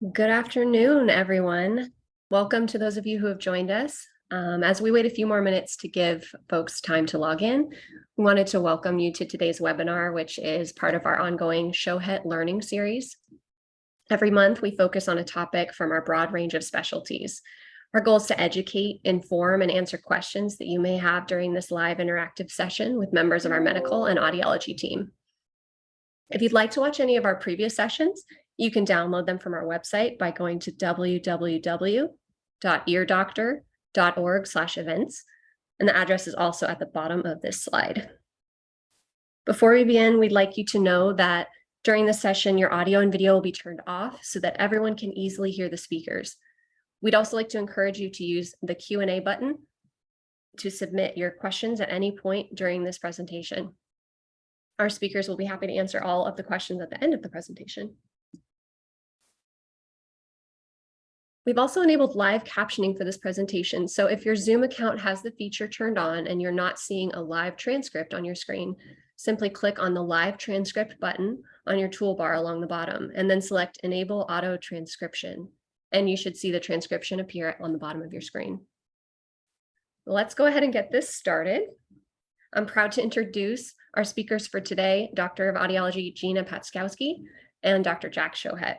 Good afternoon, everyone. Welcome to those of you who have joined us. As we wait a few more minutes to give folks time to log in, we wanted to welcome you to today's webinar, which is part of our ongoing Shohet learning series. Every month, we focus on a topic from our broad range of specialties. Our goal is to educate, inform, and answer questions that you may have during this live interactive session with members of our medical and audiology team. If you'd like to watch any of our previous sessions, you can download them from our website by going to www.eardoctor.org/events, and the address is also at the bottom of this slide. Before we begin, we'd like you to know that during this session, your audio and video will be turned off so that everyone can easily hear the speakers. We'd also like to encourage you to use the Q&A button to submit your questions at any point during this presentation. Our speakers will be happy to answer all of the questions at the end of the presentation. We've also enabled live captioning for this presentation. So if your Zoom account has the feature turned on and you're not seeing a live transcript on your screen, simply click on the live transcript button on your toolbar along the bottom and then select Enable Auto Transcription. And you should see the transcription appear on the bottom of your screen. Let's go ahead and get this started. I'm proud to introduce our speakers for today, Doctor of Audiology Gina Patzkowski and Dr. Jack Shohet.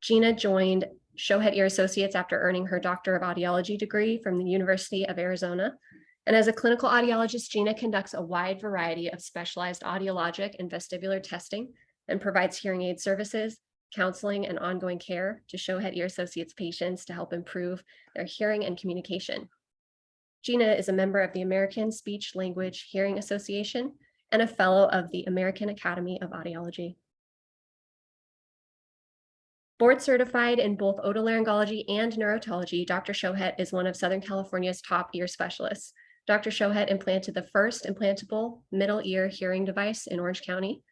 Gina joined Shohet Ear Associates after earning her Doctor of Audiology degree from the University of Arizona. And as a clinical audiologist, Gina conducts a wide variety of specialized audiologic and vestibular testing and provides hearing aid services, counseling, and ongoing care to Shohet Ear Associates patients to help improve their hearing and communication. Gina is a member of the American Speech Language Hearing Association and a fellow of the American Academy of Audiology. Board certified in both otolaryngology and neurotology, Dr. Shohet is one of Southern California's top ear specialists. Dr. Shohet implanted the first implantable middle ear hearing device in Orange County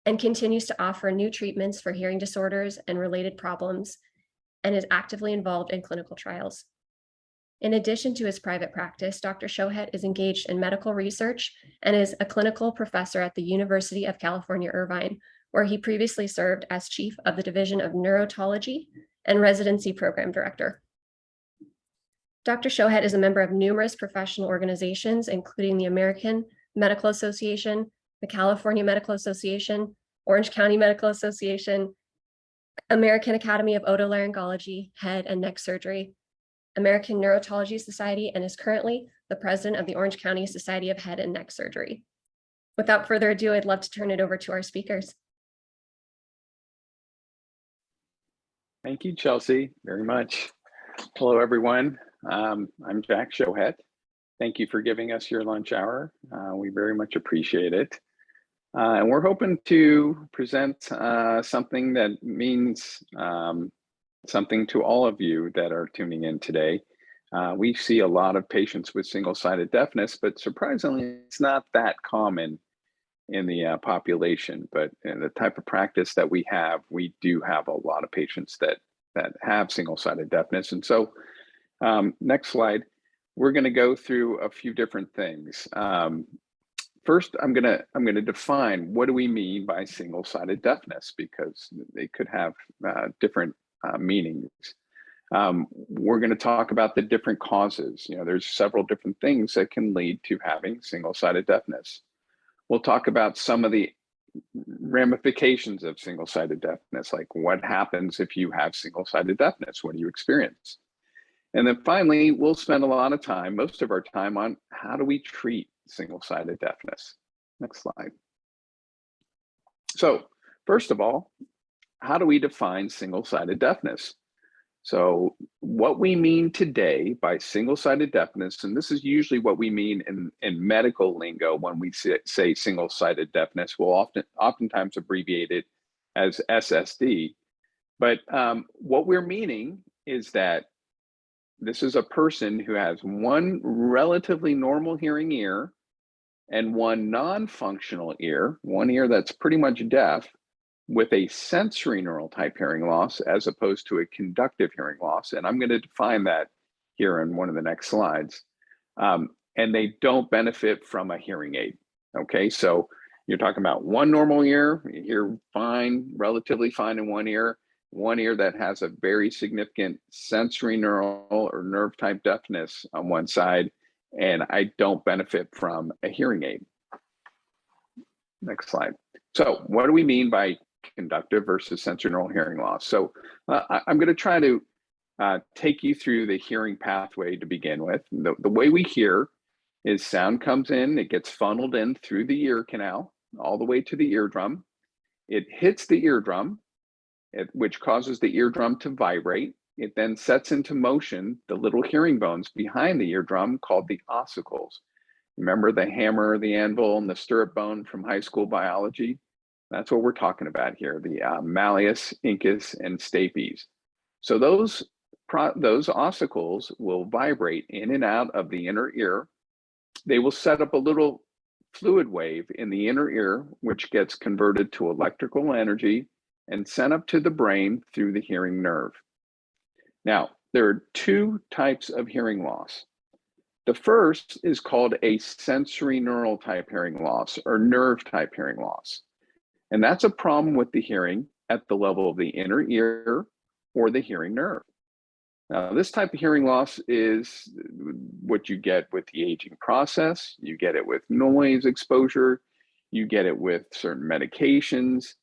and continues to offer new treatments for hearing disorders and related problems and is actively involved in clinical trials. In addition to his private practice, Dr. Shohet is engaged in medical research and is a clinical professor at the University of California, Irvine, where he previously served as chief of the Division of Neurotology and residency program director. Dr. Shohet is a member of numerous professional organizations, including the American Medical Association, the California Medical Association, Orange County Medical Association, American Academy of Otolaryngology, Head and Neck Surgery, American Neurotology Society, and is currently the president of the Orange County Society of Head and Neck Surgery. Without further ado, I'd love to turn it over to our speakers. Thank you, Chelsea, very much. Hello, everyone. I'm Jack Shohet. Thank you for giving us your lunch hour. We very much appreciate it. And we're hoping to present something that means something to all of you that are tuning in today. We see a lot of patients with single-sided deafness, but surprisingly, it's not that common in the population. But in the type of practice that we do have a lot of patients that have single-sided deafness. And so, next slide, we're going to go through a few different things. First, I'm gonna define what do we mean by single-sided deafness, because they could have different meanings. We're going to talk about the different causes. There's several different things that can lead to having single-sided deafness. We'll talk about some of the ramifications of single-sided deafness, like what happens if you have single-sided deafness, what do you experience? And then finally, we'll spend a lot of time, most of our time, on how do we treat single-sided deafness. Next slide. So first of all, how do we define single-sided deafness? So what we mean today by single-sided deafness, and this is usually what we mean in medical lingo when we say single-sided deafness, we'll oftentimes abbreviate it as SSD. But what we're meaning is that this is a person who has one relatively normal hearing ear and one non-functional ear, one ear that's pretty much deaf, with a sensory neural type hearing loss as opposed to a conductive hearing loss. And I'm going to define that here in one of the next slides. And they don't benefit from a hearing aid. Okay, so you're talking about one normal ear, you hear fine, relatively fine in one ear, one ear that has a very significant sensory neural or nerve type deafness on one side, and I don't benefit from a hearing aid. Next slide. So what do we mean by conductive versus sensory neural hearing loss? So I'm going to try to take you through the hearing pathway to begin with. The way we hear is sound comes in, it gets funneled in through the ear canal all the way to the eardrum. It hits the eardrum, which causes the eardrum to vibrate. It then sets into motion the little hearing bones behind the eardrum called the ossicles. Remember the hammer, the anvil, and the stirrup bone from high school biology? That's what we're talking about here, the malleus, incus, and stapes. So those ossicles will vibrate in and out of the inner ear. They will set up a little fluid wave in the inner ear, which gets converted to electrical energy and sent up to the brain through the hearing nerve. Now, there are two types of hearing loss. The first is called a sensory neural type hearing loss or nerve type hearing loss. And that's a problem with the hearing at the level of the inner ear or the hearing nerve. Now, this type of hearing loss is what you get with the aging process. You get it with noise exposure. You get it with certain medications.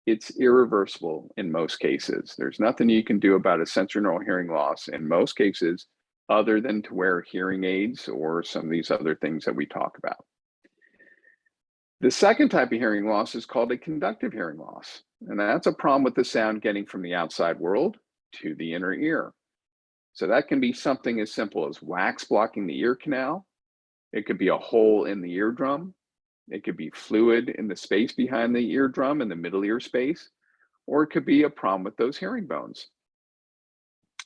It's irreversible in most cases. There's nothing you can do about a sensory neural hearing loss in most cases other than to wear hearing aids or some of these other things that we talk about. The second type of hearing loss is called a conductive hearing loss. And that's a problem with the sound getting from the outside world to the inner ear. So that can be something as simple as wax blocking the ear canal. It could be a hole in the eardrum. It could be fluid in the space behind the eardrum in the middle ear space, or it could be a problem with those hearing bones.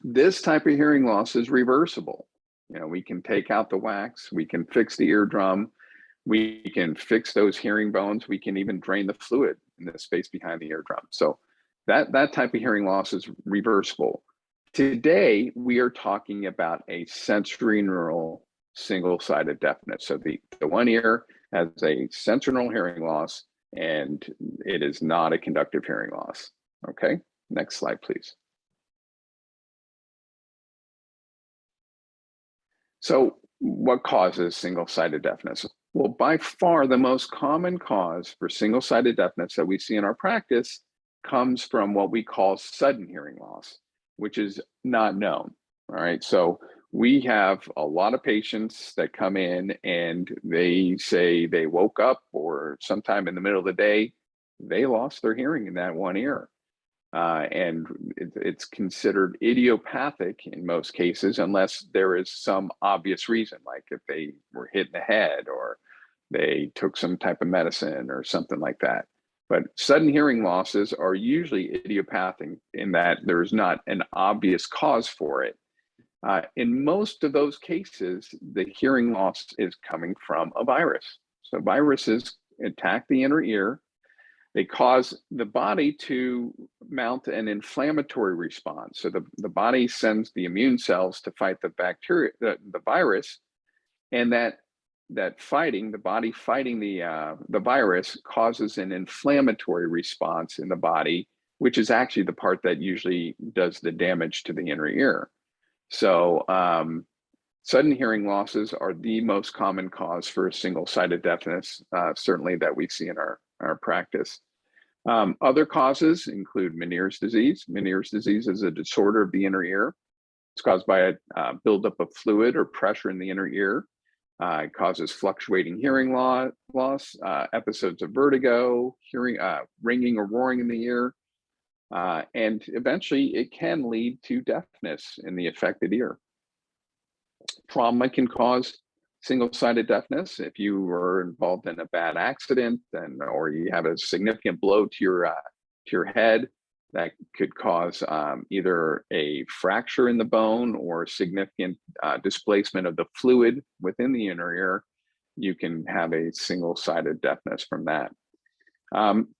This type of hearing loss is reversible. We can take out the wax, we can fix the eardrum, we can fix those hearing bones, we can even drain the fluid in the space behind the eardrum. So that type of hearing loss is reversible. Today, we are talking about a sensory neural single-sided deafness. So the one ear has a sensory neural hearing loss, and it is not a conductive hearing loss. Okay, next slide, please. So what causes single-sided deafness? Well, by far the most common cause for single-sided deafness that we see in our practice comes from what we call sudden hearing loss, which is not known. All right, so we have a lot of patients that come in and they say they woke up or sometime in the middle of the day, they lost their hearing in that one ear. And it's considered idiopathic in most cases, unless there is some obvious reason, like if they were hit in the head or they took some type of medicine or something like that. But sudden hearing losses are usually idiopathic in that there's not an obvious cause for it. In most of those cases, the hearing loss is coming from a virus. So viruses attack the inner ear. They cause the body to mount an inflammatory response. So the body sends the immune cells to fight the bacteria, the virus, and that fighting, the body fighting the virus causes an inflammatory response in the body, which is actually the part that usually does the damage to the inner ear. So sudden hearing losses are the most common cause for single-sided deafness, certainly that we see in our practice. Other causes include Meniere's disease. Meniere's disease is a disorder of the inner ear. It's caused by a buildup of fluid or pressure in the inner ear. It causes fluctuating hearing loss, episodes of vertigo, hearing ringing or roaring in the ear, and eventually it can lead to deafness in the affected ear. Trauma can cause single-sided deafness. If you were involved in a bad accident or you have a significant blow to your head, that could cause either a fracture in the bone or significant displacement of the fluid within the inner ear. You can have a single-sided deafness from that.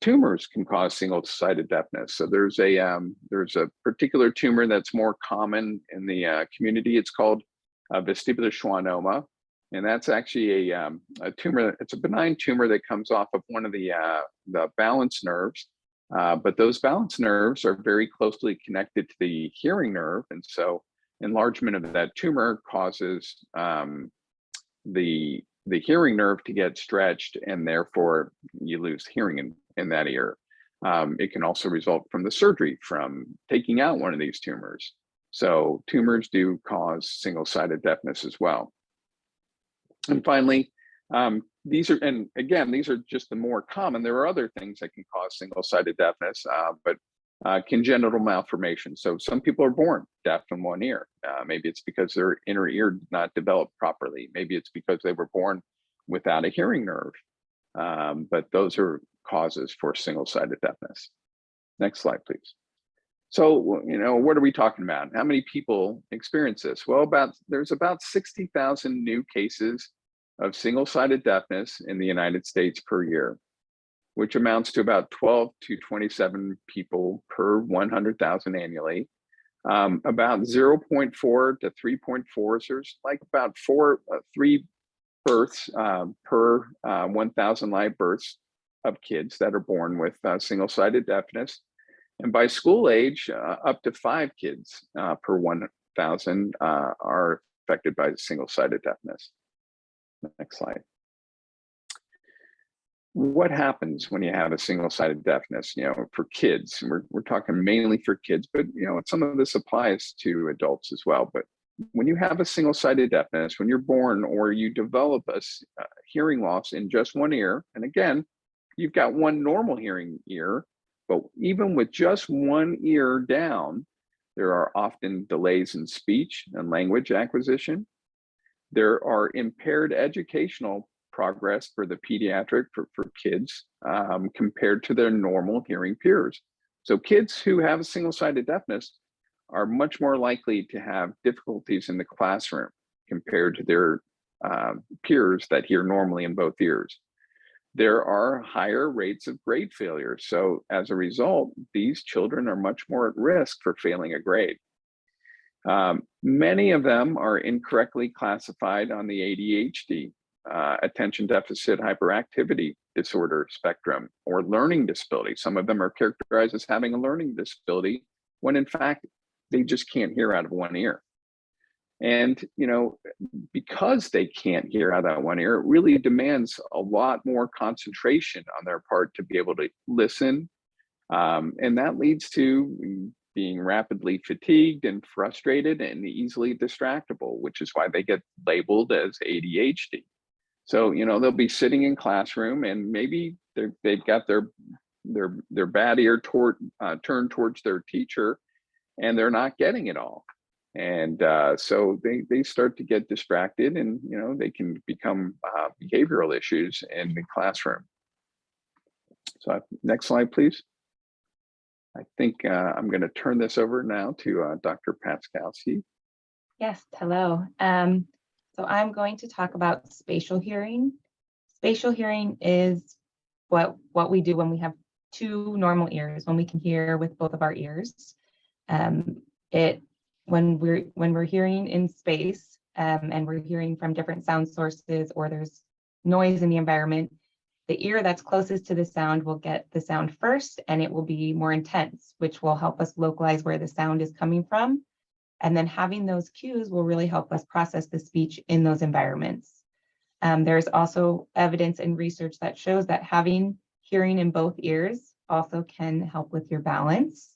Tumors can cause single-sided deafness. So there's a particular tumor that's more common in the community. It's called vestibular schwannoma, and that's actually a tumor. It's a benign tumor that comes off of one of the balance nerves But those balance nerves are very closely connected to the hearing nerve. And so enlargement of that tumor causes the hearing nerve to get stretched, and therefore you lose hearing in that ear. It can also result from the surgery, from taking out one of these tumors. So tumors do cause single-sided deafness as well. And finally, these are just the more common. There are other things that can cause single-sided deafness, but congenital malformation. So some people are born deaf in one ear. Maybe it's because their inner ear did not develop properly. Maybe it's because they were born without a hearing nerve. But those are causes for single-sided deafness. Next slide, please. So, what are we talking about? How many people experience this? Well, there's about 60,000 new cases of single-sided deafness in the United States per year, which amounts to about 12 to 27 people per 100,000 annually. About 0.4 to 3.4, so there's like about 3 births per 1,000 live births of kids that are born with single-sided deafness. And by school age, up to 5 kids per 1,000 are affected by single-sided deafness. Next slide. What happens when you have a single-sided deafness, for kids? We're talking mainly for kids, but some of this applies to adults as well. But when you have a single-sided deafness, when you're born or you develop a hearing loss in just one ear, and again, you've got one normal hearing ear, but even with just one ear down, there are often delays in speech and language acquisition. There are impaired educational progress for the pediatric, for kids, compared to their normal hearing peers. So kids who have a single-sided deafness are much more likely to have difficulties in the classroom compared to their peers that hear normally in both ears. There are higher rates of grade failure. So as a result, these children are much more at risk for failing a grade. Many of them are incorrectly classified on the ADHD, attention deficit hyperactivity disorder spectrum, or learning disability. Some of them are characterized as having a learning disability when in fact, they just can't hear out of one ear. And, because they can't hear out of that one ear, it really demands a lot more concentration on their part to be able to listen. And that leads to being rapidly fatigued and frustrated and easily distractible, which is why they get labeled as ADHD. So, they'll be sitting in classroom and maybe they've got their bad ear turned towards their teacher, and they're not getting it all. And so they start to get distracted, and they can become behavioral issues in the classroom. So next slide, please. I think I'm going to turn this over now to Dr. Patzkowski. Yes, hello. So I'm going to talk about spatial hearing. Spatial hearing is what we do when we have 2 normal ears, when we can hear with both of our ears. When we're hearing in space and we're hearing from different sound sources, or there's noise in the environment, the ear that's closest to the sound will get the sound first, and it will be more intense, which will help us localize where the sound is coming from. And then having those cues will really help us process the speech in those environments. There's also evidence and research that shows that having hearing in both ears also can help with your balance.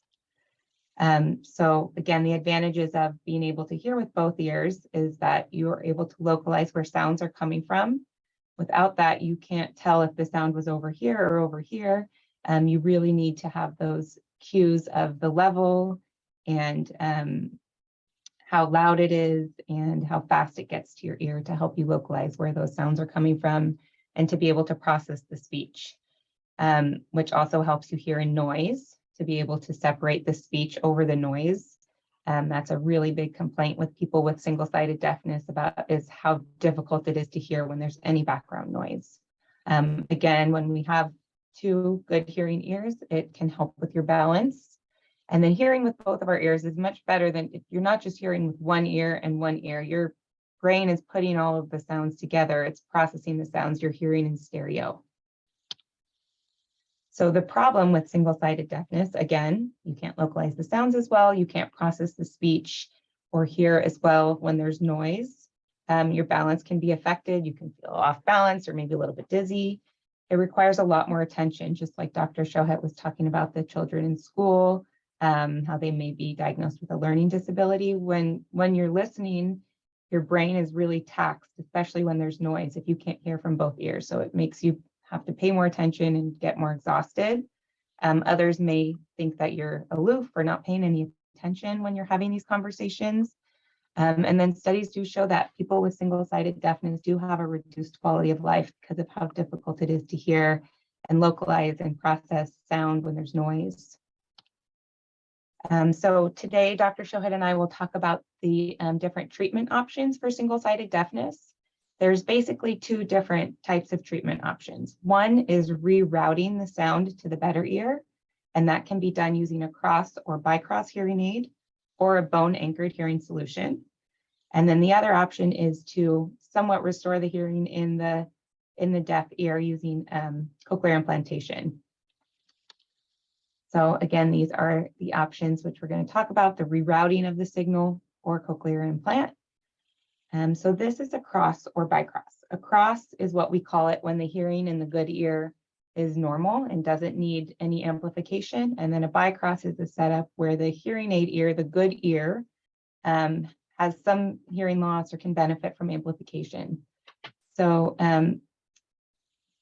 So again, the advantages of being able to hear with both ears is that you're able to localize where sounds are coming from. Without that, you can't tell if the sound was over here or over here. You really need to have those cues of the level and how loud it is and how fast it gets to your ear to help you localize where those sounds are coming from and to be able to process the speech, which also helps you hear in noise, to be able to separate the speech over the noise. That's a really big complaint with people with single-sided deafness is how difficult it is to hear when there's any background noise. Again, when we have 2 good hearing ears, it can help with your balance. And then hearing with both of our ears is much better than if you're not just hearing with one ear and one ear. Your brain is putting all of the sounds together. It's processing the sounds you're hearing in stereo. So the problem with single-sided deafness, again, you can't localize the sounds as well, you can't process the speech or hear as well when there's noise. Your balance can be affected, you can feel off balance or maybe a little bit dizzy. It requires a lot more attention, just like Dr. Shohet was talking about the children in school, how they may be diagnosed with a learning disability. When you're listening, your brain is really taxed, especially when there's noise, if you can't hear from both ears. So it makes you have to pay more attention and get more exhausted. Others may think that you're aloof or not paying any attention when you're having these conversations. And then studies do show that people with single-sided deafness do have a reduced quality of life because of how difficult it is to hear and localize and process sound when there's noise. So today, Dr. Shohet and I will talk about the different treatment options for single-sided deafness. There's basically two different types of treatment options. One is rerouting the sound to the better ear, and that can be done using a cross or bicross hearing aid or a bone-anchored hearing solution. And then the other option is to somewhat restore the hearing in the deaf ear using cochlear implantation. So again, these are the options which we're going to talk about, the rerouting of the signal or cochlear implant. So this is a cross or bicross. A cross is what we call it when the hearing in the good ear is normal and doesn't need any amplification. And then a bicross is a setup where the hearing aid ear, the good ear, has some hearing loss or can benefit from amplification. So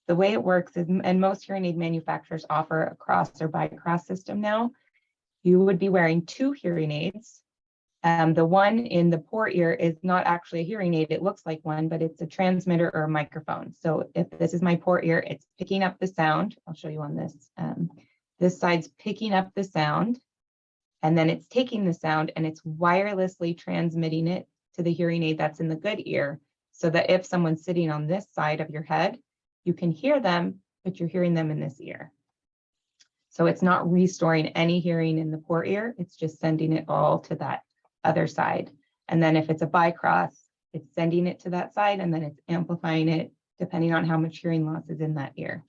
the way it works is, and most hearing aid manufacturers offer a cross or bicross system now. You would be wearing two hearing aids. The one in the poor ear is not actually a hearing aid. It looks like one, but it's a transmitter or a microphone. So if this is my poor ear, it's picking up the sound. I'll show you on this. This side's picking up the sound, and then it's taking the sound and it's wirelessly transmitting it to the hearing aid that's in the good ear, so that if someone's sitting on this side of your head, you can hear them, but you're hearing them in this ear. So it's not restoring any hearing in the poor ear, it's just sending it all to that other side. And then if it's a bicross, it's sending it to that side and then it's amplifying it depending on how much hearing loss is in that ear.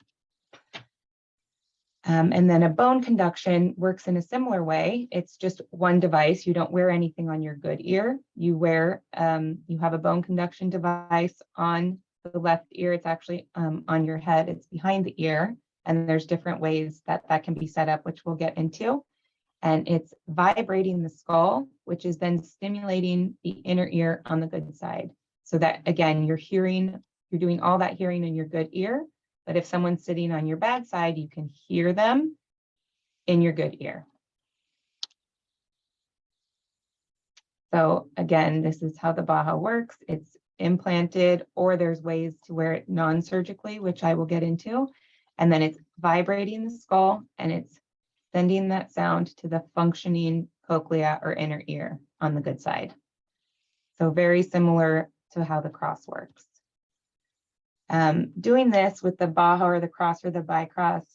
And then a bone conduction works in a similar way. It's just one device. You don't wear anything on your good ear. You wear, you have a bone conduction device on the left ear. It's actually on your head. It's behind the ear. And there's different ways that that can be set up, which we'll get into. And it's vibrating the skull, which is then stimulating the inner ear on the good side. So that, again, you're doing all that hearing in your good ear. But if someone's sitting on your bad side, you can hear them in your good ear. So again, this is how the Baha works. It's implanted, or there's ways to wear it non-surgically, which I will get into. And then it's vibrating the skull and it's sending that sound to the functioning cochlea or inner ear on the good side. So very similar to how the cross works. Doing this with the Baha or the cross or the bicross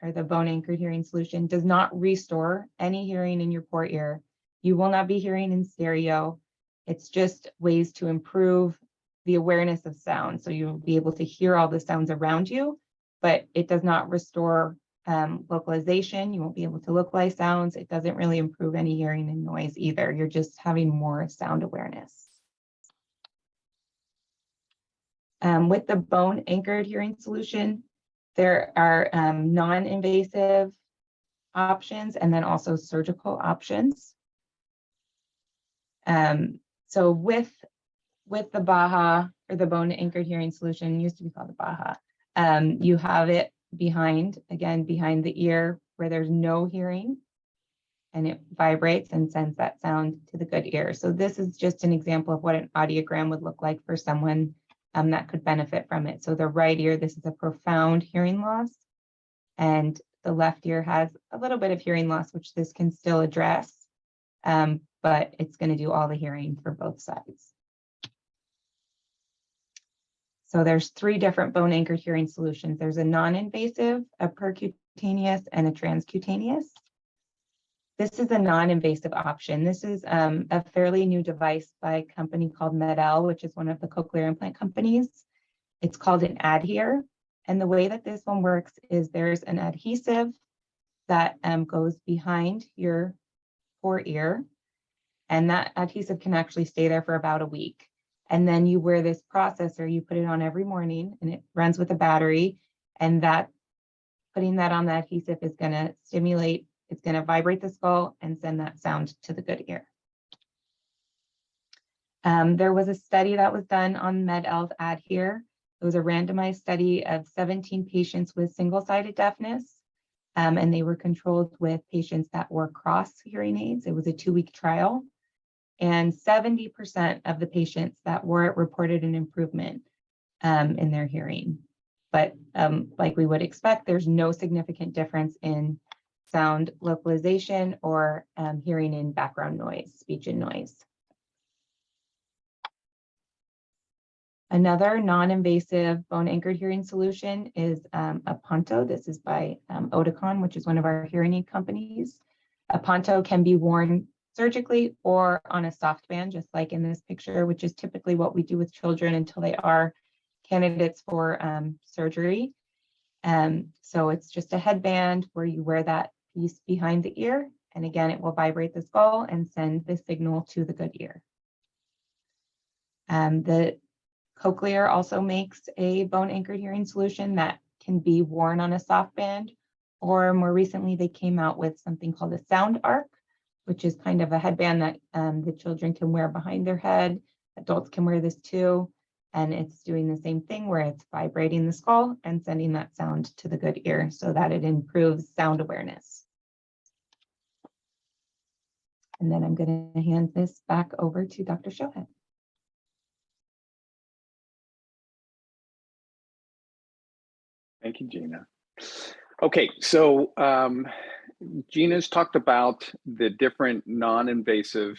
or the bone anchored hearing solution does not restore any hearing in your poor ear. You will not be hearing in stereo. It's just ways to improve the awareness of sound. So you'll be able to hear all the sounds around you, but it does not restore localization. You won't be able to localize sounds. It doesn't really improve any hearing and noise either. You're just having more sound awareness. With the bone anchored hearing solution, there are non-invasive options and then also surgical options. So with the Baha or the bone anchored hearing solution, used to be called the Baha, you have it behind the ear where there's no hearing, and it vibrates and sends that sound to the good ear. So this is just an example of what an audiogram would look like for someone that could benefit from it. So the right ear, this is a profound hearing loss, and the left ear has a little bit of hearing loss, which this can still address, but it's going to do all the hearing for both sides. So there's 3 different bone anchored hearing solutions. There's a non-invasive, a percutaneous, and a transcutaneous. This is a non-invasive option. This is a fairly new device by a company called Medel, which is one of the cochlear implant companies. It's called an adhere, And the way that this one works is there's an adhesive that goes behind your fore ear, and that adhesive can actually stay there for about a week. And then you wear this processor, you put it on every morning, and it runs with a battery, and that putting that on the adhesive is going to stimulate, it's going to vibrate the skull and send that sound to the good ear. There was a study that was done on MedEl's Adhere. It was a randomized study of 17 patients with single-sided deafness, and they were controlled with patients that wore cross hearing aids. It was a 2-week trial, and 70% of the patients that wore it reported an improvement in their hearing. But like we would expect, there's no significant difference in sound localization or hearing in background noise, speech and noise. Another non-invasive bone-anchored hearing solution is Aponto. This is by Oticon, which is one of our hearing aid companies. Aponto can be worn surgically or on a soft band, just like in this picture, which is typically what we do with children until they are candidates for surgery. So it's just a headband where you wear that piece behind the ear, and again, it will vibrate the skull and send the signal to the good ear. The Cochlear also makes a bone-anchored hearing solution that can be worn on a soft band, or more recently, they came out with something called a sound arc, which is kind of a headband that the children can wear behind their head. Adults can wear this too, and it's doing the same thing where it's vibrating the skull and sending that sound to the good ear so that it improves sound awareness. And then I'm going to hand this back over to Dr. Shohet. Thank you, Gina. Okay, so Gina's talked about the different non-invasive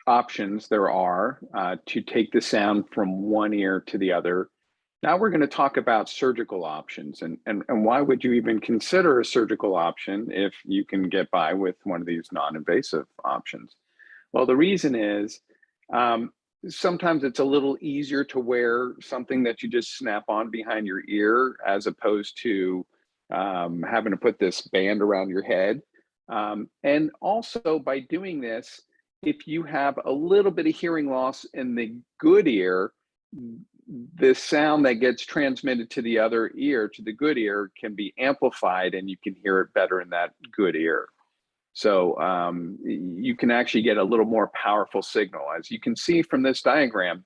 options there are to take the sound from one ear to the other. Now we're going to talk about surgical options, and why would you even consider a surgical option if you can get by with one of these non-invasive options? Well, the reason is sometimes it's a little easier to wear something that you just snap on behind your ear as opposed to having to put this band around your head. And also by doing this, if you have a little bit of hearing loss in the good ear, the sound that gets transmitted to the other ear, to the good ear, can be amplified and you can hear it better in that good ear. So you can actually get a little more powerful signal. As you can see from this diagram,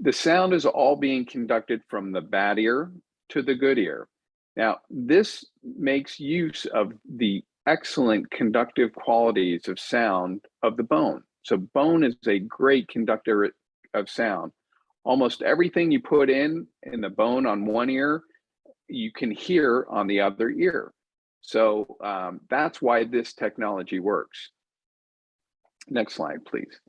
the sound is all being conducted from the bad ear to the good ear. Now, this makes use of the excellent conductive qualities of sound of the bone. So bone is a great conductor of sound. Almost everything you put in the bone on one ear, you can hear on the other ear. So that's why this technology works. Next slide, please.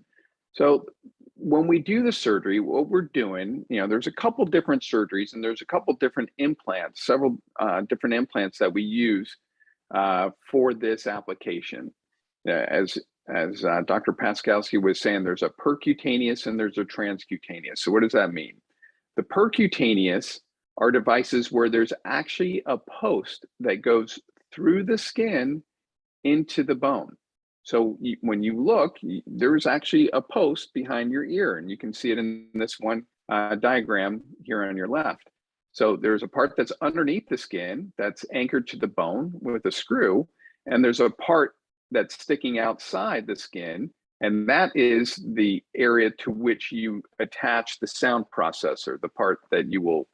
So when we do the surgery, what we're doing, there's a couple different surgeries and there's a couple different implants, several different implants that we use for this application. As Dr. Patzkowski was saying, there's a percutaneous and there's a transcutaneous. So what does that mean? The percutaneous are devices where there's actually a post that goes through the skin into the bone. So when you look, there's actually a post behind your ear, and you can see it in this one diagram here on your left. So there's a part that's underneath the skin that's anchored to the bone with a screw, and there's a part that's sticking outside the skin, and that is the area to which you attach the sound processor, the part that you will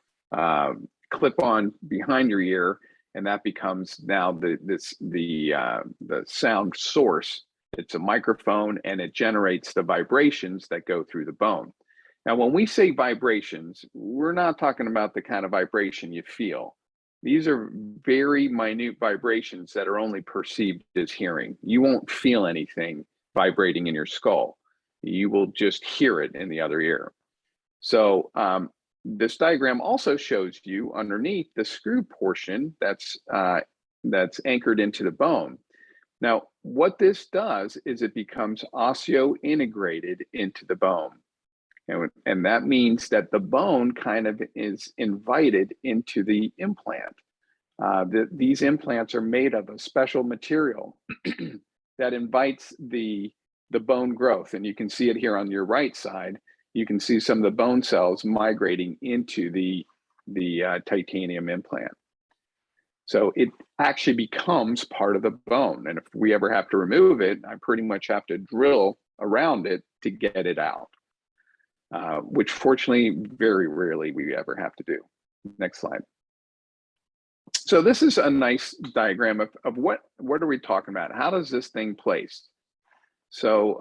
clip on behind your ear, and that becomes now the sound source. It's a microphone, and it generates the vibrations that go through the bone. Now, when we say vibrations, we're not talking about the kind of vibration you feel. These are very minute vibrations that are only perceived as hearing. You won't feel anything vibrating in your skull. You will just hear it in the other ear. So this diagram also shows you underneath the screw portion that's anchored into the bone. Now, what this does is it becomes osseointegrated into the bone. And that means that the bone kind of is invited into the implant. These implants are made of a special material that invites the bone growth. And you can see it here on your right side. You can see some of the bone cells migrating into the titanium implant. So it actually becomes part of the bone. And if we ever have to remove it, I pretty much have to drill around it to get it out, which fortunately, very rarely we ever have to do. Next slide. So this is a nice diagram of what are we talking about? How does this thing place? So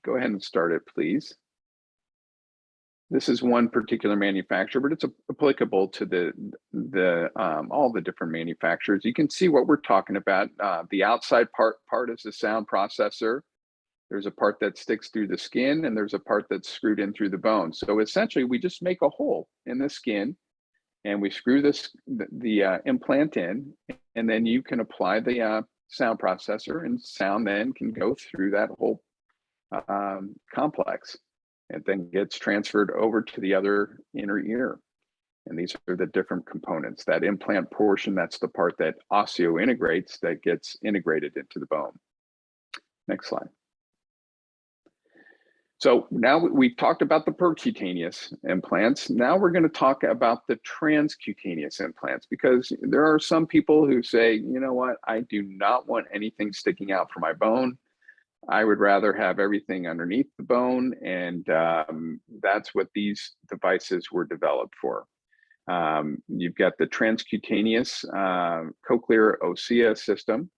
go ahead and start it, please. This is one particular manufacturer, but it's applicable to all the different manufacturers. You can see what we're talking about. The outside part is the sound processor. There's a part that sticks through the skin, and there's a part that's screwed in through the bone. So essentially, we just make a hole in the skin, and we screw the implant in, and then you can apply the sound processor, and sound then can go through that whole complex. It then gets transferred over to the other inner ear. And these are the different components. That implant portion, that's the part that osseointegrates, that gets integrated into the bone. Next slide. So now we've talked about the percutaneous implants. Now we're going to talk about the transcutaneous implants, because there are some people who say, you know what, I do not want anything sticking out from my bone. I would rather have everything underneath the bone, and that's what these devices were developed for. You've got the transcutaneous cochlear osseous system,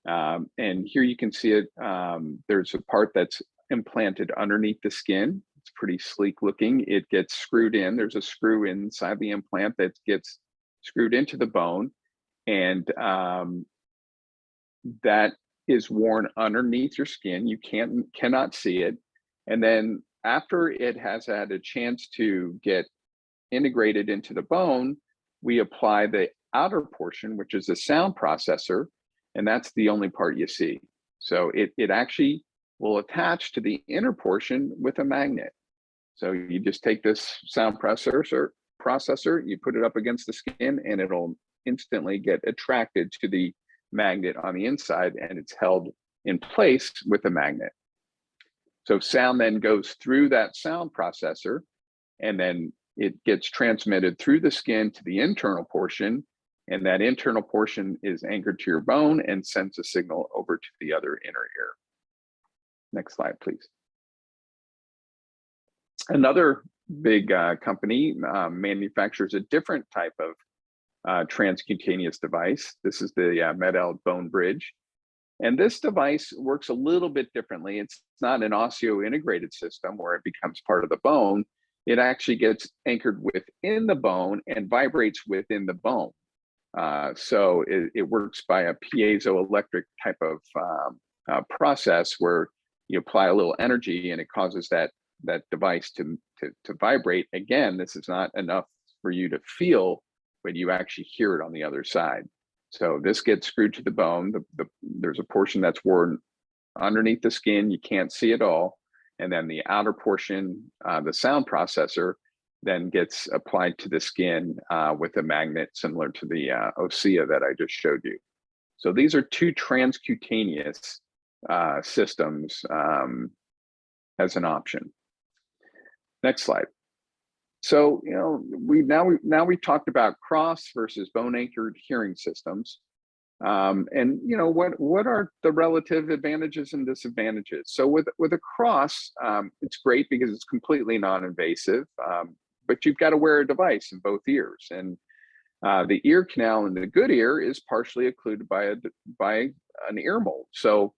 and here you can see it. There's a part that's implanted underneath the skin. It's pretty sleek looking. It gets screwed in. There's a screw inside the implant that gets screwed into the bone, and that is worn underneath your skin. You cannot see it. And then after it has had a chance to get integrated into the bone, we apply the outer portion, which is the sound processor, and that's the only part you see. So it actually will attach to the inner portion with a magnet. So you just take this sound processor, you put it up against the skin, and it'll instantly get attracted to the magnet on the inside, and it's held in place with a magnet. So sound then goes through that sound processor, and then it gets transmitted through the skin to the internal portion, and that internal portion is anchored to your bone and sends a signal over to the other inner ear. Next slide, please. Another big company manufactures a different type of transcutaneous device. This is the Med-El bone bridge. And this device works a little bit differently. It's not an osseo-integrated system where it becomes part of the bone. It actually gets anchored within the bone and vibrates within the bone. So it works by a piezoelectric type of process where you apply a little energy and it causes that device to vibrate. Again, this is not enough for you to feel, but you actually hear it on the other side. So this gets screwed to the bone. There's a portion that's worn underneath the skin. You can't see it all. And then the outer portion, the sound processor, then gets applied to the skin with a magnet similar to the osseous that I just showed you. So these are two transcutaneous systems as an option. Next slide. So, you know, we've talked about cross versus bone anchored hearing systems. And you know, what are the relative advantages and disadvantages? So with a cross, it's great because it's completely non-invasive, but you've got to wear a device in both ears. And the ear canal in the good ear is partially occluded by an ear mold. So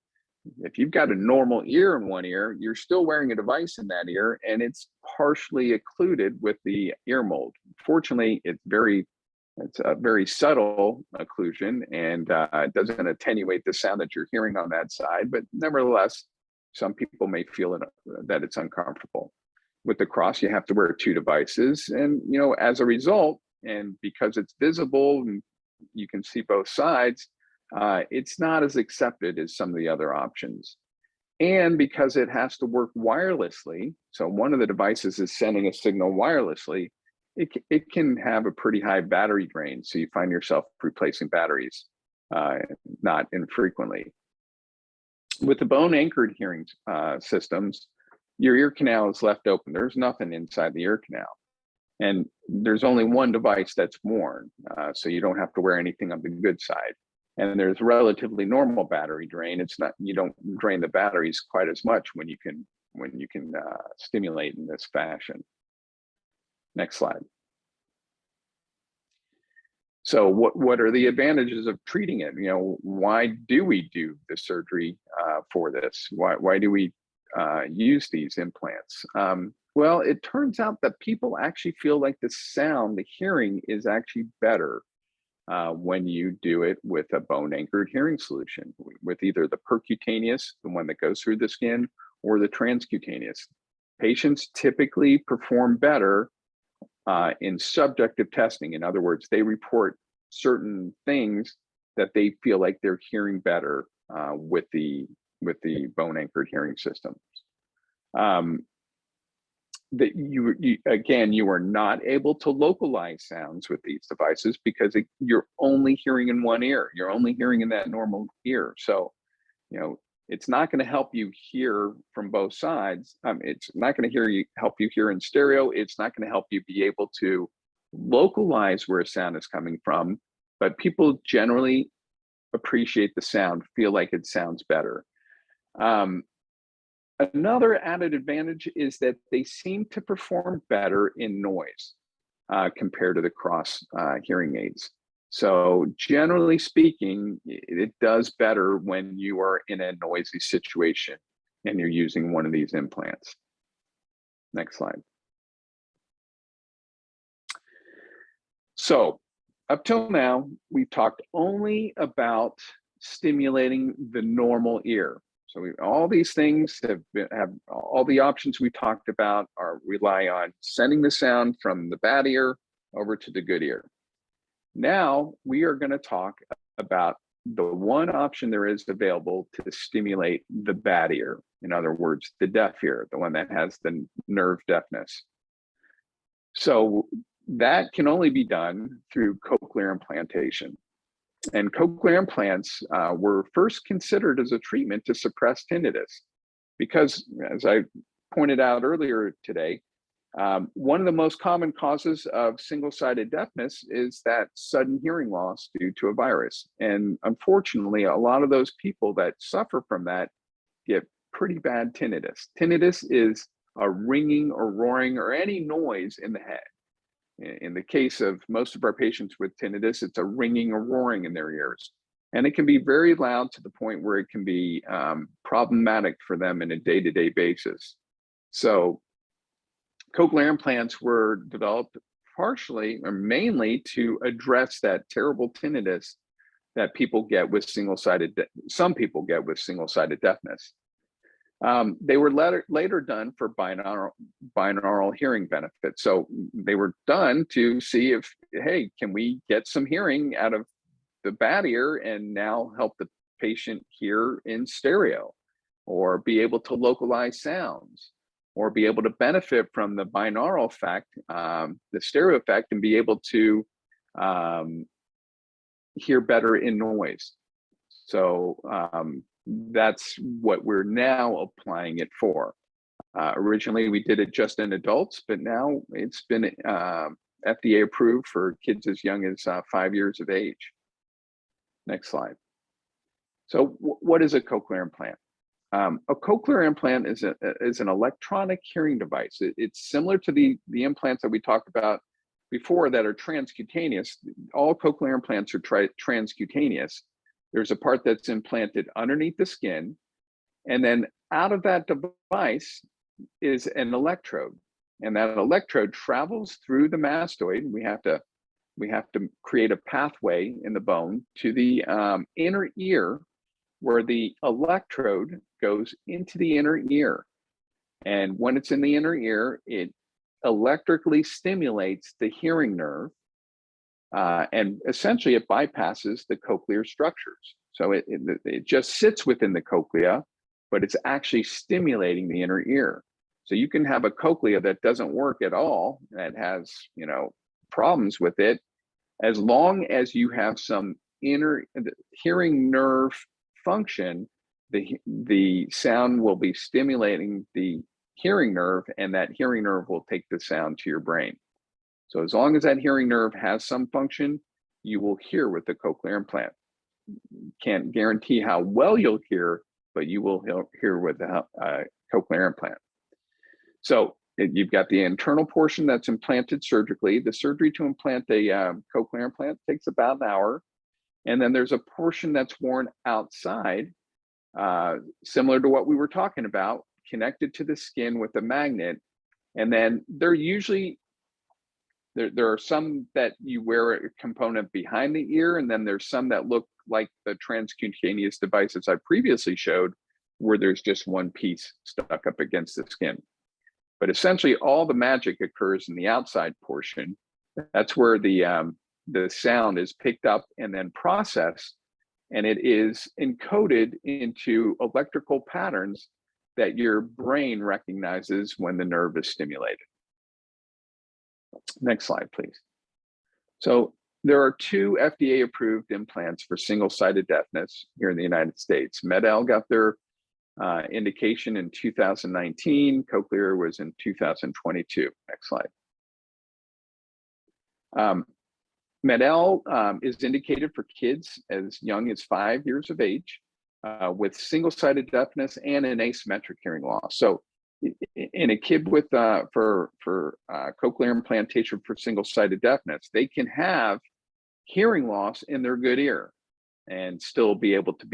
if you've got a normal ear in one ear, you're still wearing a device in that ear, and it's partially occluded with the ear mold. Fortunately, it's a very subtle occlusion, and it doesn't attenuate the sound that you're hearing on that side, but nevertheless, some people may feel that it's uncomfortable. With the cross, you have to wear two devices, and you know, as a result, and because it's visible and you can see both sides, it's not as accepted as some of the other options. And because it has to work wirelessly, so one of the devices is sending a signal wirelessly, it can have a pretty high battery drain. So you find yourself replacing batteries not infrequently. With the bone anchored hearing systems, your ear canal is left open. There's nothing inside the ear canal. And there's only one device that's worn, so you don't have to wear anything on the good side. And there's relatively normal battery drain. It's not, you don't drain the batteries quite as much when you can stimulate in this fashion. Next slide. So what are the advantages of treating it? You know, why do we do the surgery for this? Why do we use these implants? Well, it turns out that people actually feel like the sound, the hearing is actually better when you do it with a bone anchored hearing solution, with either the percutaneous, the one that goes through the skin, or the transcutaneous. Patients typically perform better in subjective testing. In other words, they report certain things that they feel like they're hearing better with the bone anchored hearing systems. That you are not able to localize sounds with these devices because you're only hearing in one ear. You're only hearing in that normal ear. So, you know, it's not going to help you hear from both sides. It's not going to help you hear in stereo. It's not going to help you be able to localize where a sound is coming from. But people generally appreciate the sound, feel like it sounds better. Another added advantage is that they seem to perform better in noise compared to the cross hearing aids. So generally speaking, it does better when you are in a noisy situation and you're using one of these implants. Next slide. So up till now, we've talked only about stimulating the normal ear. So all these things have all the options we talked about rely on sending the sound from the bad ear over to the good ear. Now we are going to talk about the one option there is available to stimulate the bad ear. In other words, the deaf ear, the one that has the nerve deafness. So that can only be done through cochlear implantation. And cochlear implants were first considered as a treatment to suppress tinnitus because, as I pointed out earlier today, one of the most common causes of single-sided deafness is that sudden hearing loss due to a virus. And unfortunately, a lot of those people that suffer from that get pretty bad tinnitus. Tinnitus is a ringing or roaring or any noise in the head. In the case of most of our patients with tinnitus, it's a ringing or roaring in their ears. And it can be very loud to the point where it can be problematic for them in a day-to-day basis. So cochlear implants were developed partially or mainly to address that terrible tinnitus that people get with some people get with single-sided deafness. They were later done for binaural hearing benefits. So they were done to see if, hey, can we get some hearing out of the bad ear and now help the patient hear in stereo, or be able to localize sounds, or be able to benefit from the binaural effect, the stereo effect, and be able to hear better in noise. So that's what we're now applying it for. Originally, we did it just in adults, but now it's been FDA approved for kids as young as 5 years of age. Next slide. So what is a cochlear implant? A cochlear implant is an electronic hearing device. It's similar to the implants that we talked about before that are transcutaneous. All cochlear implants are transcutaneous. There's a part that's implanted underneath the skin, and then out of that device is an electrode, and that electrode travels through the mastoid. We have to create a pathway in the bone to the inner ear, where the electrode goes into the inner ear. And when it's in the inner ear, it electrically stimulates the hearing nerve. And essentially it bypasses the cochlear structures. So it just sits within the cochlea, but it's actually stimulating the inner ear. So you can have a cochlea that doesn't work at all, that has, problems with it, as long as you have some inner hearing nerve function, the sound will be stimulating the hearing nerve, and that hearing nerve will take the sound to your brain. So as long as that hearing nerve has some function, you will hear with the cochlear implant. Can't guarantee how well you'll hear, but you will hear with the cochlear implant. So you've got the internal portion that's implanted surgically. The surgery to implant a cochlear implant takes about an hour. And then there's a portion that's worn outside, similar to what we were talking about, connected to the skin with a magnet. And then they're usually, there are some that you wear a component behind the ear, and then there's some that look like the transcutaneous devices I previously showed, where there's just one piece stuck up against the skin. But essentially all the magic occurs in the outside portion. That's where the sound is picked up and then processed, and it is encoded into electrical patterns that your brain recognizes when the nerve is stimulated. Next slide, please. So there are 2 FDA-approved implants for single-sided deafness here in the United States. MED-EL got their indication in 2019. Cochlear was in 2022. Next slide. MED-EL is indicated for kids as young as 5 years of age with single-sided deafness and an asymmetric hearing loss. So in a kid with for cochlear implantation for single-sided deafness, they can have hearing loss in their good ear and still be able to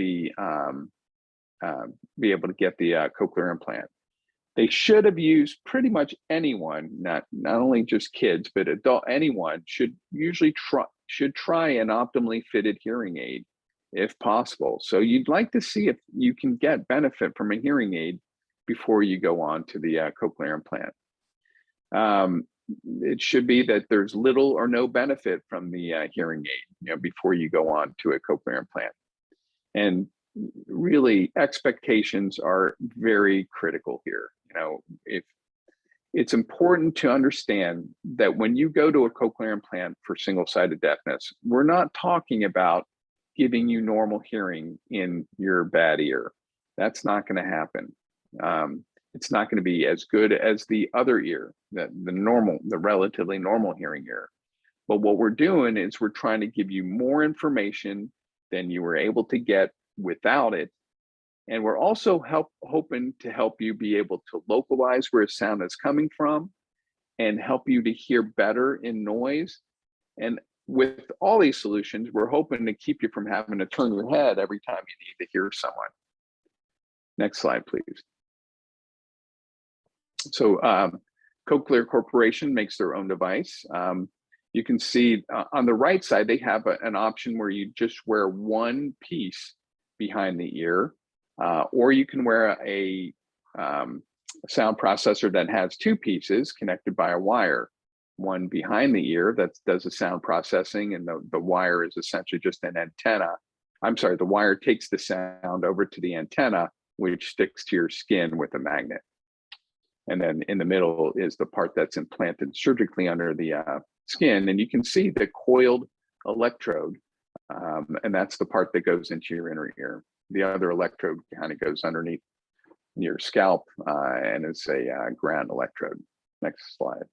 get the cochlear implant. They should have used pretty much anyone, not only just kids, but anyone should usually try an optimally fitted hearing aid if possible. So you'd like to see if you can get benefit from a hearing aid before you go on to the cochlear implant. It should be that there's little or no benefit from the hearing aid, before you go on to a cochlear implant. And really, expectations are very critical here. If it's important to understand that when you go to a cochlear implant for single-sided deafness, we're not talking about giving you normal hearing in your bad ear. That's not going to happen. It's not going to be as good as the other ear, the relatively normal hearing ear. But what we're doing is we're trying to give you more information than you were able to get without it. And we're also hoping to help you be able to localize where sound is coming from and help you to hear better in noise. And with all these solutions, we're hoping to keep you from having to turn your head every time you need to hear someone. Next slide, please. So Cochlear Corporation makes their own device. You can see on the right side, they have an option where you just wear one piece behind the ear, or you can wear a sound processor that has 2 pieces connected by a wire, one behind the ear that does the sound processing, and the wire is essentially just an antenna. I'm sorry, the wire takes the sound over to the antenna, which sticks to your skin with a magnet. And then in the middle is the part that's implanted surgically under the skin. And you can see the coiled electrode, and that's the part that goes into your inner ear. The other electrode kind of goes underneath your scalp, and it's a ground electrode. Next slide.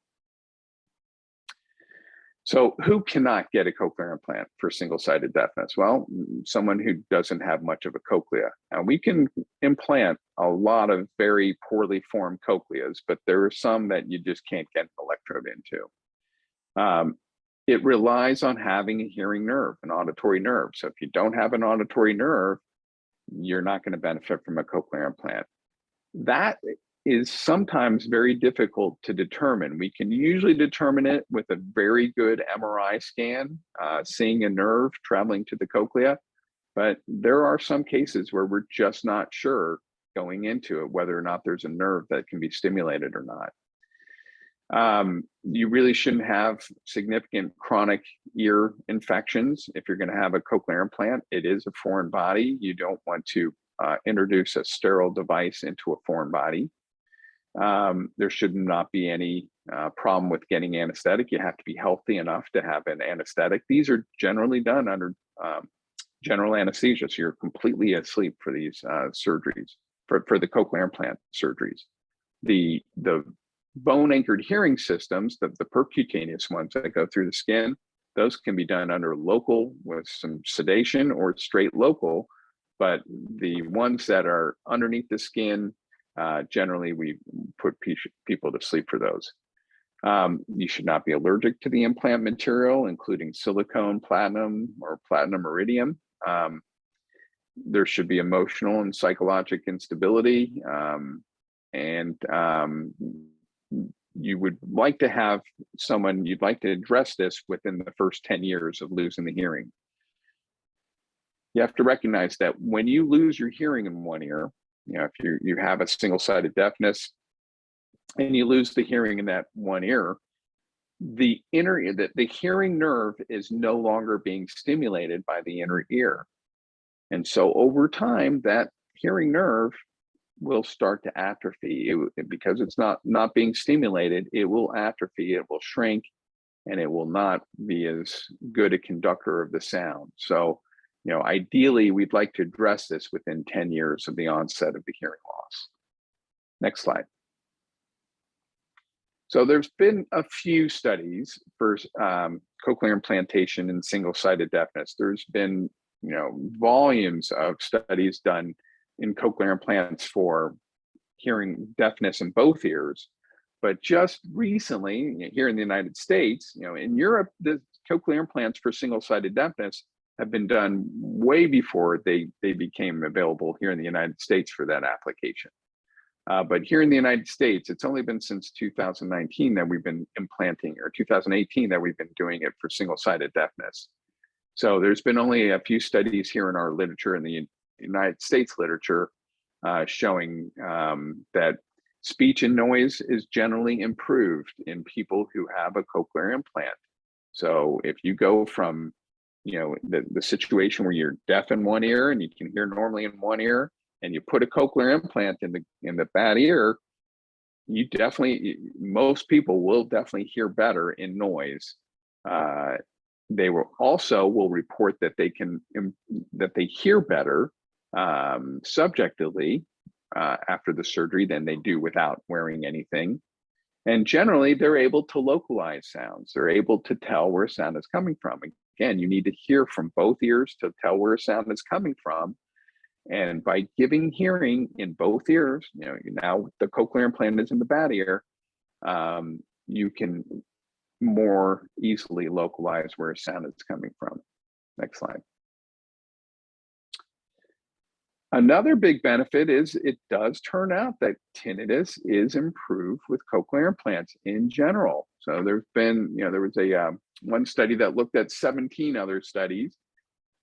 So who cannot get a cochlear implant for single-sided deafness? Well, someone who doesn't have much of a cochlea. And we can implant a lot of very poorly formed cochleas, but there are some that you just can't get an electrode into. It relies on having a hearing nerve, an auditory nerve. So if you don't have an auditory nerve, you're not going to benefit from a cochlear implant. That is sometimes very difficult to determine. We can usually determine it with a very good MRI scan, seeing a nerve traveling to the cochlea, but there are some cases where we're just not sure going into it whether or not there's a nerve that can be stimulated or not. You really shouldn't have significant chronic ear infections if you're going to have a cochlear implant. It is a foreign body. You don't want to introduce a sterile device into a foreign body. There should not be any problem with getting anesthetic. You have to be healthy enough to have an anesthetic. These are generally done under general anesthesia, so you're completely asleep for these surgeries, for the cochlear implant surgeries. The bone anchored hearing systems, the percutaneous ones that go through the skin, those can be done under local with some sedation or straight local, but the ones that are underneath the skin, generally we put people to sleep for those. You should not be allergic to the implant material, including silicone, platinum, or platinum iridium. There should be emotional and psychological instability, and you would like to have someone, you'd like to address this within the first 10 years of losing the hearing. You have to recognize that when you lose your hearing in one ear, if you have a single-sided deafness and you lose the hearing in that one ear, the hearing nerve is no longer being stimulated by the inner ear. And so over time, that hearing nerve will start to atrophy. Because it's not being stimulated, it will atrophy, it will shrink, and it will not be as good a conductor of the sound. So, ideally, we'd like to address this within 10 years of the onset of the hearing loss. Next slide. So there's been a few studies for cochlear implantation in single-sided deafness. There's been, volumes of studies done in cochlear implants for hearing deafness in both ears. But just recently, here in the United States, in Europe, the cochlear implants for single-sided deafness have been done way before they became available here in the United States for that application. But here in the United States, it's only been since 2019 that we've been implanting, or 2018 that we've been doing it for single-sided deafness. So there's been only a few studies here in our literature, in the United States literature, showing that speech and noise is generally improved in people who have a cochlear implant. So if you go from the situation where you're deaf in one ear and you can hear normally in one ear, and you put a cochlear implant in the bad ear, most people will definitely hear better in noise. They will report that they hear better subjectively after the surgery than they do without wearing anything. And generally, they're able to localize sounds. They're able to tell where sound is coming from. Again, you need to hear from both ears to tell where sound is coming from. And by giving hearing in both ears, now the cochlear implant is in the bad ear, you can more easily localize where sound is coming from. Next slide. Another big benefit is it does turn out that tinnitus is improved with cochlear implants in general. So there's been, there was a one study that looked at 17 other studies,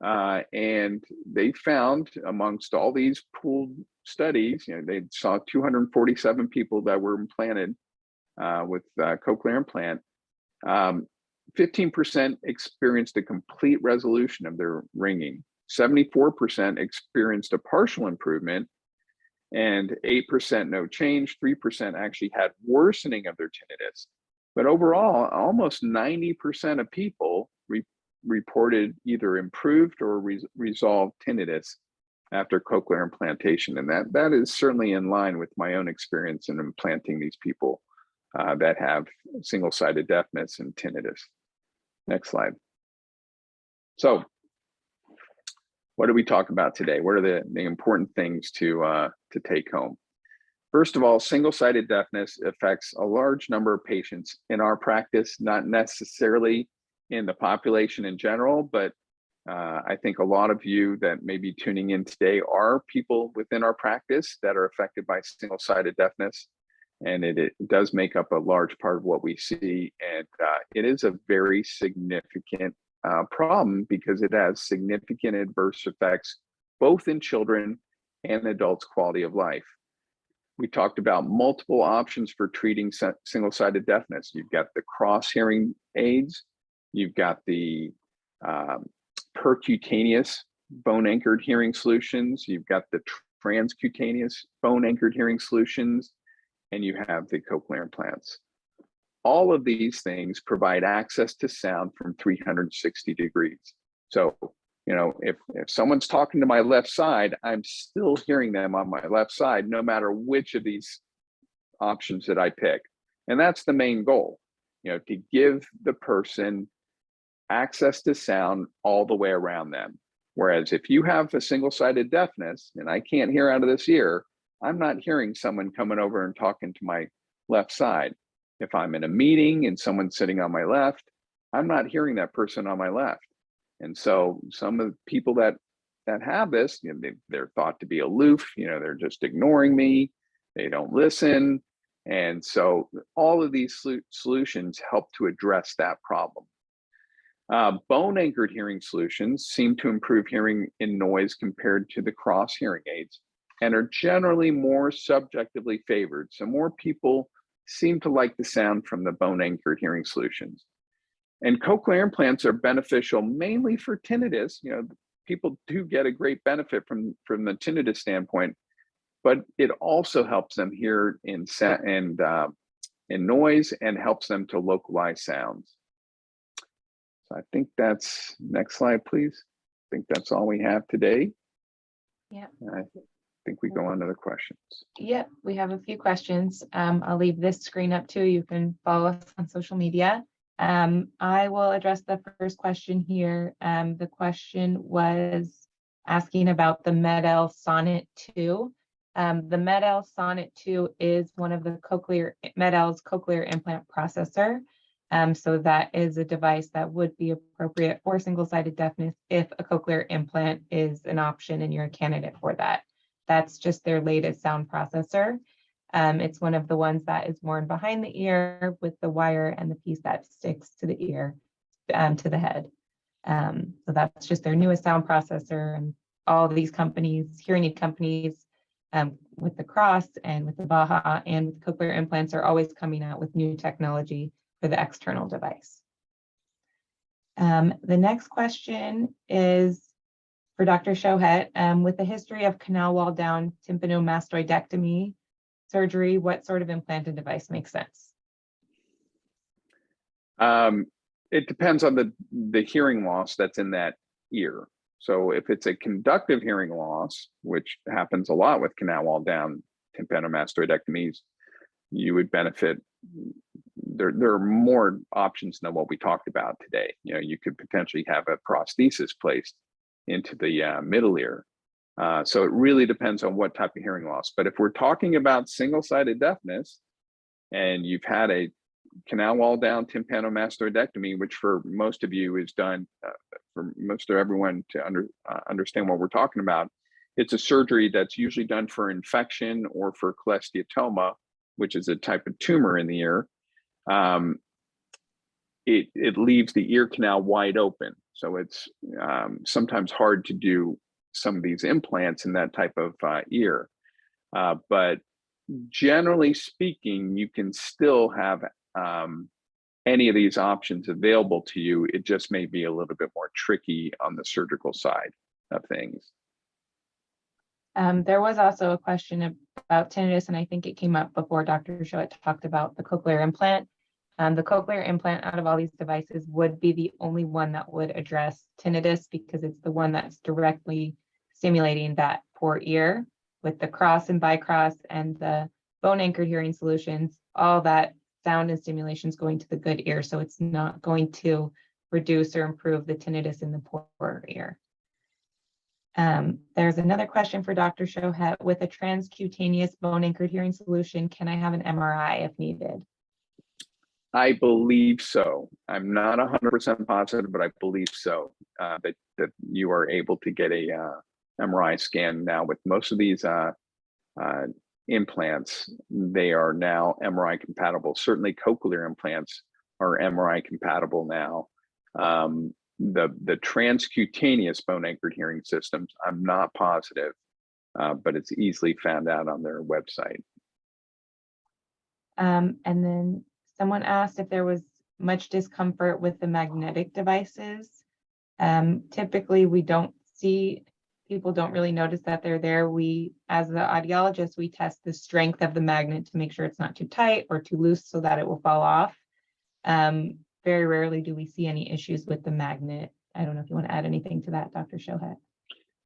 and they found amongst all these pooled studies, they saw 247 people that were implanted with cochlear implant. 15% experienced a complete resolution of their ringing. 74% experienced a partial improvement, and 8% no change. 3% actually had worsening of their tinnitus. But overall, almost 90% of people reported either improved or resolved tinnitus after cochlear implantation. And that is certainly in line with my own experience in implanting these people that have single-sided deafness and tinnitus. Next slide. So what do we talk about today? What are the important things to take home? First of all, single-sided deafness affects a large number of patients in our practice, not necessarily in the population in general, but I think a lot of you that may be tuning in today are people within our practice that are affected by single-sided deafness. And it does make up a large part of what we see. And it is a very significant problem because it has significant adverse effects, both in children and adults' quality of life. We talked about multiple options for treating single-sided deafness. You've got the cross-hearing aids, you've got the percutaneous bone-anchored hearing solutions, you've got the transcutaneous bone anchored hearing solutions, and you have the cochlear implants. All of these things provide access to sound from 360 degrees. So, you know, if someone's talking to my left side, I'm still hearing them on my left side, no matter which of these options that I pick. And that's the main goal, you know, to give the person access to sound all the way around them. Whereas if you have a single-sided deafness and I can't hear out of this ear, I'm not hearing someone coming over and talking to my left side. If I'm in a meeting and someone's sitting on my left, I'm not hearing that person on my left. And so some of the people that have this, you know, they're thought to be aloof, you know, they're just ignoring me, they don't listen. And so all of these solutions help to address that problem. Bone anchored hearing solutions seem to improve hearing in noise compared to the cross hearing aids and are generally more subjectively favored. So more people seem to like the sound from the bone anchored hearing solutions. And cochlear implants are beneficial mainly for tinnitus. You know, people do get a great benefit from the tinnitus standpoint, but it also helps them hear in noise and helps them to localize sounds. So I think that's, next slide, please. I think that's all we have today. Yeah. I think we go on to the questions. Yep, we have a few questions. I'll leave this screen up too. You can follow us on social media. I will address the first question here. The question was asking about the MED-EL Sonnet 2. The MED-EL Sonnet 2 is one of the MED-EL's cochlear implant processor. So that is a device that would be appropriate for single-sided deafness if a cochlear implant is an option and you're a candidate for that. That's just their latest sound processor. It's one of the ones that is worn behind the ear with the wire and the piece that sticks to the ear, to the head. So that's just their newest sound processor, and all of these companies, hearing aid companies, with the Cross and with the Baha and with cochlear implants are always coming out with new technology for the external device. The next question is for Dr. Shohet. With a history of canal wall down tympanomastoidectomy surgery, what sort of implanted device makes sense? It depends on the hearing loss that's in that ear. So if it's a conductive hearing loss, which happens a lot with canal wall down tympanomastoidectomies, you would benefit. There are more options than what we talked about today. You know, you could potentially have a prosthesis placed into the middle ear. So it really depends on what type of hearing loss. But if we're talking about single-sided deafness and you've had a canal wall down tympanomastoidectomy, which for most of you is done, for most of everyone to understand what we're talking about, it's a surgery that's usually done for infection or for cholesteatoma, which is a type of tumor in the ear. It leaves the ear canal wide open. So it's sometimes hard to do some of these implants in that type of ear. But generally speaking, you can still have any of these options available to you. It just may be a little bit more tricky on the surgical side of things. There was also a question about tinnitus, and I think it came up before Dr. Shohet talked about the cochlear implant. The cochlear implant out of all these devices would be the only one that would address tinnitus because it's the one that's directly stimulating that poor ear. With the cross and bicross and the bone anchored hearing solutions, all that sound and stimulation is going to the good ear. So it's not going to reduce or improve the tinnitus in the poor ear. There's another question for Dr. Shohet. With a transcutaneous bone anchored hearing solution, can I have an MRI if needed? I believe so. I'm not 100% positive, but I believe so, that you are able to get a MRI scan now with most of these implants. They are now MRI compatible. Certainly cochlear implants are MRI compatible now. The transcutaneous bone anchored hearing systems, I'm not positive, but it's easily found out on their website. And then someone asked if there was much discomfort with the magnetic devices. Typically, we don't see people don't really notice that they're there. We, as the audiologist, we test the strength of the magnet to make sure it's not too tight or too loose so that it will fall off. Very rarely do we see any issues with the magnet. I don't know if you want to add anything to that, Dr. Shohet.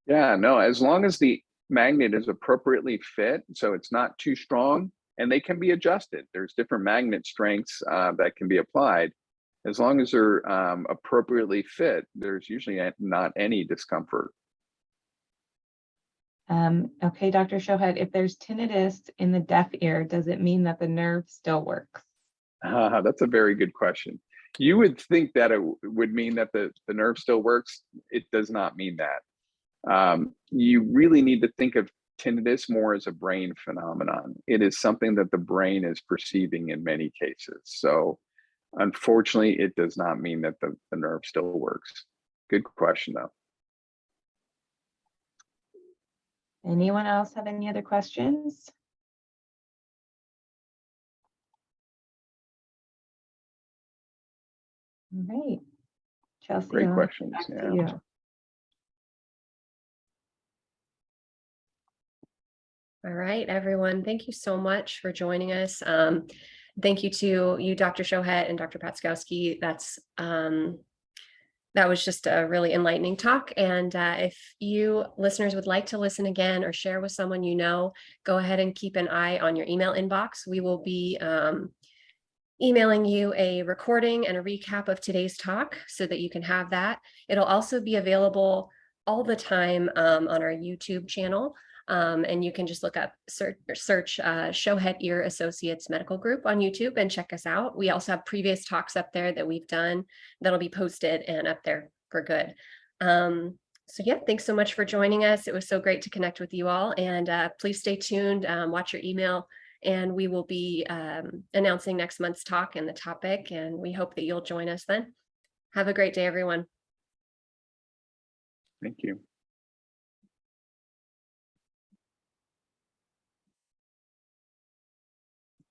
Yeah, no, as long as the magnet is appropriately fit, so it's not too strong, and they can be adjusted. There's different magnet strengths that can be applied. As long as they're appropriately fit, there's usually not any discomfort. Okay, Dr. Shohet, if there's tinnitus in the deaf ear, does it mean that the nerve still works? That's a very good question. You would think that it would mean that the nerve still works. It does not mean that. You really need to think of tinnitus more as a brain phenomenon. It is something that the brain is perceiving in many cases. So unfortunately, it does not mean that the nerve still works. Good question, though. Anyone else have any other questions? All right, Chelsea. Great I'll questions. back to Yeah. you. All right, everyone. Thank you so much for joining us. Thank you to you, Dr. Shohet and Dr. Patzkowski. That was just a really enlightening talk. And if you listeners would like to listen again or share with someone you know, go ahead and keep an eye on your email inbox. We will be emailing you a recording and a recap of today's talk so that you can have that. It'll also be available all the time on our YouTube channel. And you can just look up, search Shohet Ear Associates Medical Group on YouTube and check us out. We also have previous talks up there that we've done that'll be posted and up there for good. So yeah, thanks so much for joining us. It was so great to connect with you all, and please stay tuned, watch your email, and we will be announcing next month's talk and the topic, and we hope that you'll join us then. Have a great day, everyone. Thank you.